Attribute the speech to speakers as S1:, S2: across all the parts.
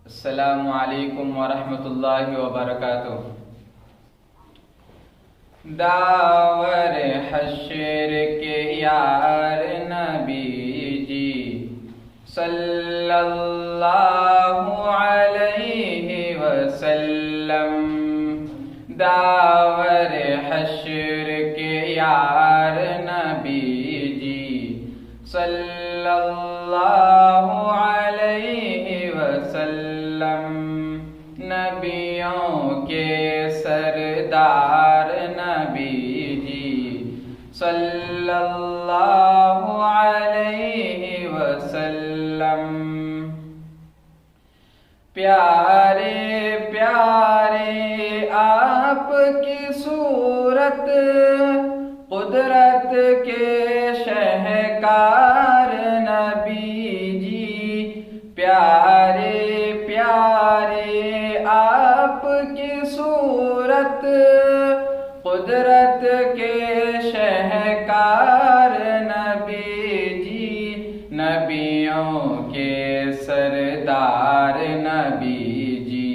S1: السلام علیکم ورحمۃ اللہ وبرکاتہ۔ داور حشر کے یار نبی جی صلی اللہ علیہ وسلم، داور حشر کے یار نبی جی صلی اللہ علیہ وسلم، نبیوں کے سردار نبی جی صلی اللہ علیہ وسلم، پیارے پیارے آپ کی صورت، قدرت کے شہکار نبی جی، پیارے پیارے آپ کی صورت، قدرت کے شہکار نبی جی، نبیوں کے سردار نبی جی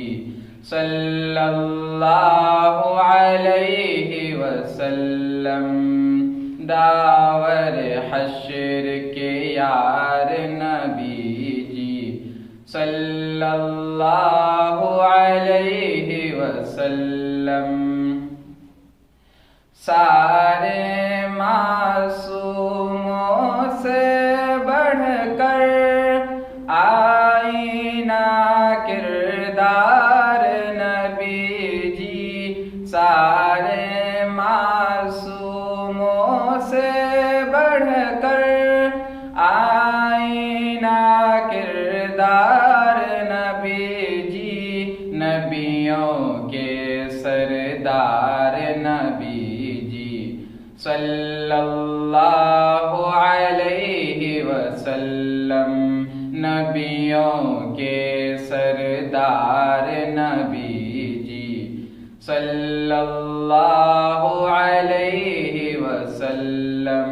S1: صلی اللہ علیہ وسلم، داور حشر کے یار نبی جی صلی اللہ علیہ وسلم، سارے معصوموں سے بڑھ کر آئینہ کردار نبی جی، سارے معصوموں سے بڑھ کر آئینہ کردار نبی جی، نبیوں کے سردار نبی جی صلی اللہ علیہ وسلم، نبیوں کے سردار نبی جی صلی اللہ علیہ وسلم،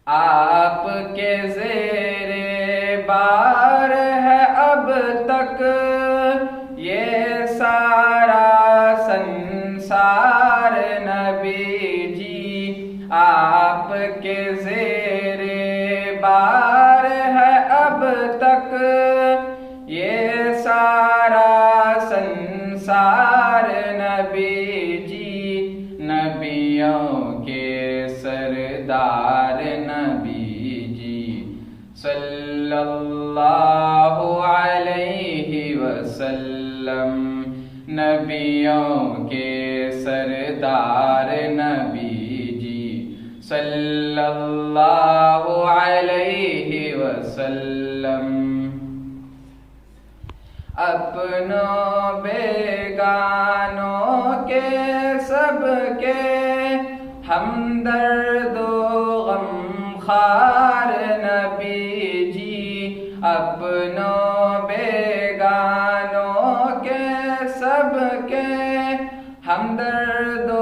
S1: آپ کے زیر بار ہے اب تک یہ سارا سنسار نبی جی، آپ کے زیر بار ہے اب تک یہ سارا سنسار نبی جی، نبیوں کے سردار نبی جی صلی اللہ علیہ وسلم، نبیوں کے سردار نبی جی صلی اللہ علیہ وسلم، اپنوں بیگانوں کے سب کے ہمدرد و غمخوار نبی جی، اپنوں بیگانوں کے سب کے ہمدرد و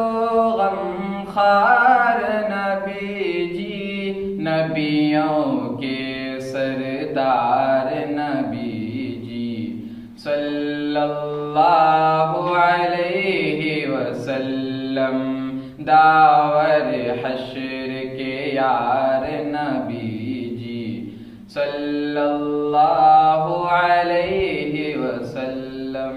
S1: غمخوار نبی جی، نبیوں کے سردار نبی جی صلی اللہ علیہ وسلم، داور حشر کے یار نبی جی صلی اللہ علیہ وسلم۔